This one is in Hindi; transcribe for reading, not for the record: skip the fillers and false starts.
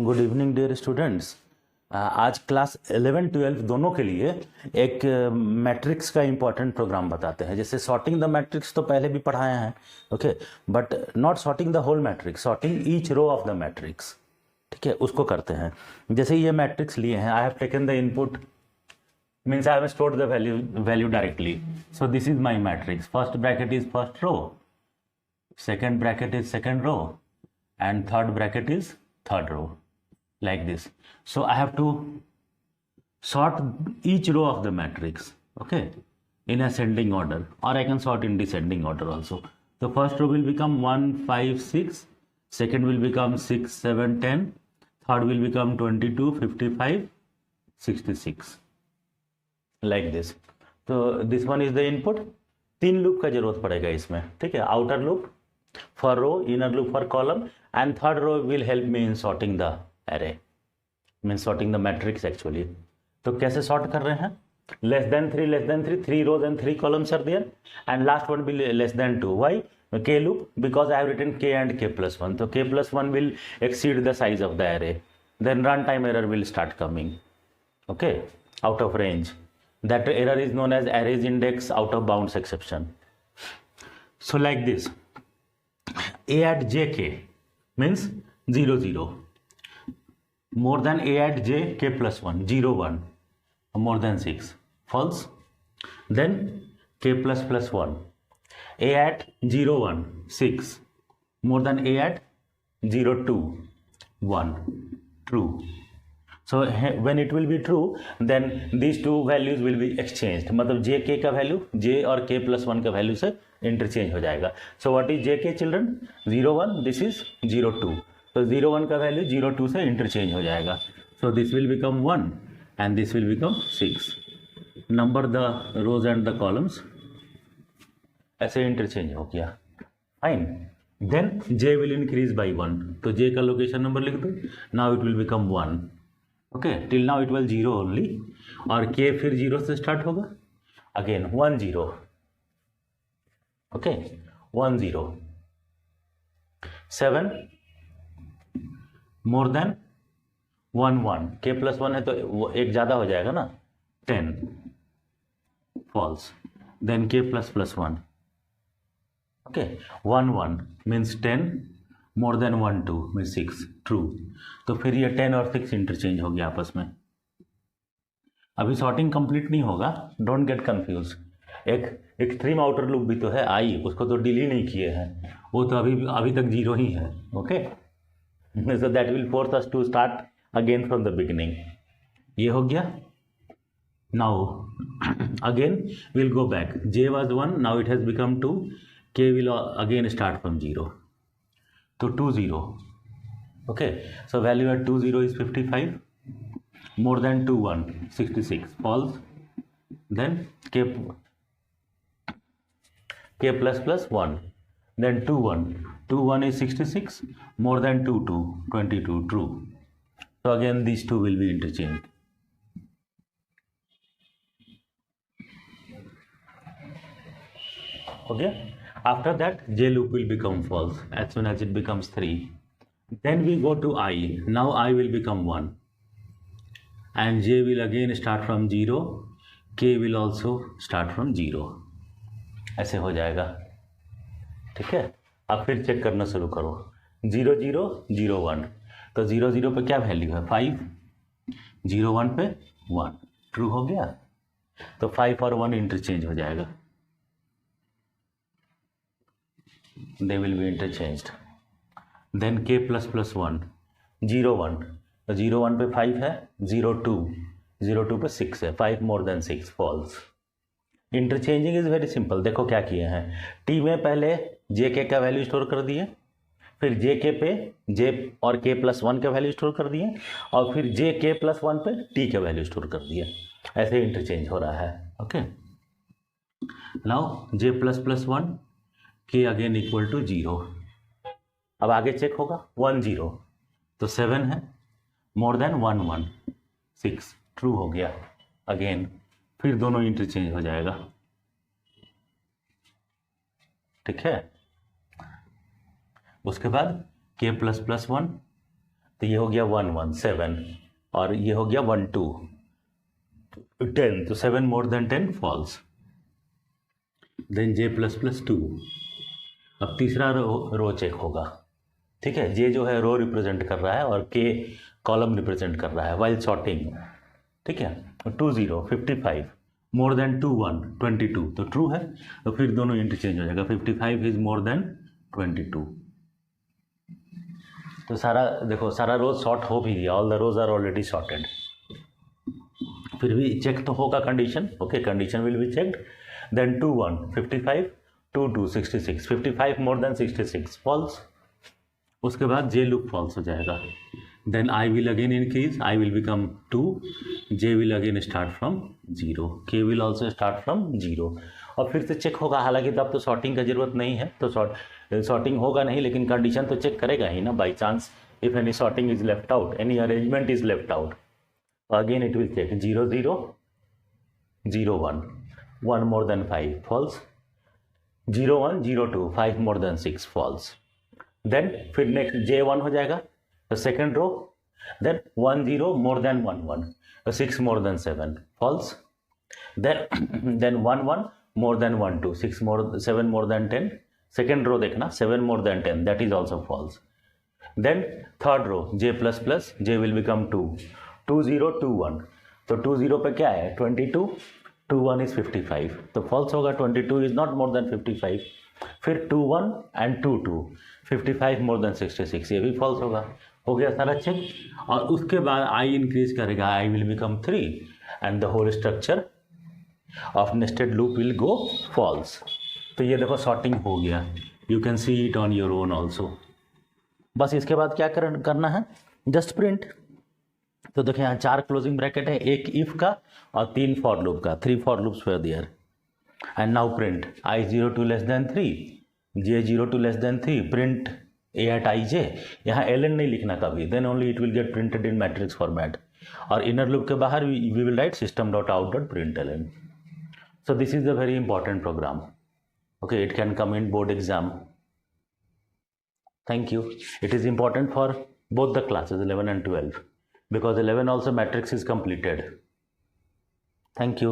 Good evening dear students. आज क्लास 11-12 दोनों के लिए एक मैट्रिक्स का इम्पॉर्टेंट प्रोग्राम बताते हैं। जैसे सॉर्टिंग द मैट्रिक्स तो पहले भी पढ़ाए हैं, okay, but not sorting the whole matrix, sorting each row of the matrix, ठीक है, उसको करते हैं। जैसे ये मैट्रिक्स लिए हैं, I have taken the input, means I have stored the value directly. So this is my matrix. First bracket is first row, second bracket is second row, and third bracket is third row, like this. So I have to sort each row of the matrix, okay, in ascending order, or I can sort in descending order also. The first row will become 1 5 6, second will become 6 7 10, third will become 22 55 66, like this. तो this one is the input. 3 loop का जरूरत पड़ेगा इसमें, ठीक है, outer loop for row, inner loop for column, and third row will help me in sorting the array, mean sorting the matrix actually. तो कैसे सॉर्ट कर रहे हैं? Less than 3 rows and 3 columns are there, and last one will less than 2। Why? K loop, because I have written k and k+1, तो k+1 will exceed the size of the array, then run time error will start coming, okay, out of range. That error is known as arrays index out of bounds exception. So like this, a at jk means 0 0, more than a at j k+1 0 1, more than 6 false. Then k++1, a at 0 1 6, more than a at 0 2 1 true. So when it will be true, then these two values will be exchanged. मतलब j k का वैल्यू j और k+1 का वैल्यू से इंटरचेंज हो जाएगा. So what is j k children? 0 1, this is 0 2. तो 0 1 का वैल्यू 0 2 से इंटरचेंज हो जाएगा. So this will become 1 and this will become 6. Number the rows and the columns. ऐसे इंटरचेंज हो गया. Fine. Then j will increase by 1. तो j का लोकेशन नंबर लिख दो. Now it will become 1. Okay, till now it was 0 only, और k फिर 0 से स्टार्ट होगा, अगेन 1 0, ओके, 1 0 7, मोर देन 1 1, k+1 है तो एक ज़्यादा हो जाएगा ना, 10 false. Then k++1, okay, 1 1 means 10, more than 1 2 means 6 true. तो फिर ये 10 और 6 इंटरचेंज हो गया आपस में. अभी सॉर्टिंग कंप्लीट नहीं होगा, डोंट गेट कंफ्यूज. एक एक्सट्रीम आउटर लूप भी तो है आई, उसको तो डील ही नहीं किए हैं, वो तो अभी तक 0 ही है, okay. So that will force us to start again from the beginning. ये हो गया. Now again will go back. j was 1, now it has become 2, k will again start from 0. तो 2 0, okay, so value at 2 0 is 55, more than 2 1 66 false. Then k++1, then 2 1 is 66, more than 2 2 22 true. So again these two will be interchanged. Okay, after that j loop will become false as soon as it becomes 3. Then we go to I. Now I will become 1 and j will again start from 0, k will also start from 0. ऐसे हो जाएगा, ठीक है. अब फिर चेक करना शुरू करो. 0 0 0 1, तो 0 0 पे क्या वैल्यू है? 5. 0 1 पे 1 ट्रू हो गया, तो 5 और 1 इंटरचेंज हो जाएगा. They will be interchanged. Then k++1 0 1, तो 0 1 पे 5 है, 0 2 पे 6 है, 5 more than 6 false. Interchanging is very simple. देखो क्या किए हैं, टी में पहले jk का वैल्यू स्टोर कर दिए, फिर jk पे j और k+1 का वैल्यू स्टोर कर दिए, और फिर jk+1 पे t का वैल्यू स्टोर कर दिए. ऐसे इंटरचेंज हो रहा है, okay. Now j++1 k again equal to 0. अब आगे चेक होगा. 1 0, तो 7 है, मोर देन 1 1 6 ट्रू हो गया. अगेन फिर दोनों इंटरचेंज हो जाएगा, ठीक है. उसके बाद k++1 तो ये हो गया 1 1 7 और ये हो गया 1 2 10, तो 7 मोर देन 10 फॉल्स। देन जे प्लस प्लस 2। अब तीसरा रो चेक होगा, ठीक है। जे जो है रो रिप्रेजेंट कर रहा है और के कॉलम रिप्रेजेंट कर रहा है वाइल सॉर्टिंग, ठीक है। 2 0 55 मोर देन 2 1 22, तो ट्रू है, तो फिर दोनों इंटरचेंज हो जाएगा, 55 इज मोर देन 22। तो सारा देखो, सारा रोज सॉर्ट हो भी गया, all the rows are already sorted. फिर भी चेक तो होगा condition, okay, condition will be checked. Then 2 1 55 2 2 66, 55 more than 66 false. उसके बाद जे लूप फॉल्स हो जाएगा। Then I will again increase, I will become 2, J will again start from 0, K will also start from 0, और फिर से चेक होगा। हालांकि तब तो सॉर्टिंग का जरूरत नहीं है, तो सॉर्टिंग होगा नहीं, लेकिन कंडीशन तो चेक करेगा ही ना, by chance if any sorting is left out, any arrangement is left out, again it will check 0 0 0 1 1 more than 5 false, 0 1 0 2 5 more than 6 false। Then फिर नेक्स्ट J1 हो जाएगा, तो second row. Then 1 0 more than 1 1, 6 more than 7 false। Then 1 1 more than 1 2, 7 more than 10, second row देखना, 7 more than 10, that is also false। Then third row J plus plus, J will become 2 2 0 2 1, तो 2 0 पे क्या है 22, 2 1 is 55, तो फॉल्स होगा, 22 इज नॉट मोर देन 55। फिर 2 1 एंड 2 2, 55 मोर देन 66, ये भी फॉल्स होगा। हो गया सारा चेक। और उसके बाद आई इंक्रीज करेगा, I will become 3 and the whole structure of nested loop will go false. तो ये देखो सॉर्टिंग हो गया, you can see it on your own also. बस इसके बाद क्या करना है, जस्ट प्रिंट। तो देखिए यहाँ 4 क्लोजिंग ब्रैकेट है, एक इफ का और 3 फॉर लूप का, 3 for loops were there. And now print I 0 2 less than 3, J 0 2 less than 3, print A at I J. यहाँ ln नहीं लिखना कभी, then only it will get printed in matrix format. और इनर लूप के बाहर we will write system dot out dot print ln। So this is a very important program, okay, it can come in board exam. Thank you. It is important for both the classes 11 and 12, because 11 also matrix is completed. Thank you.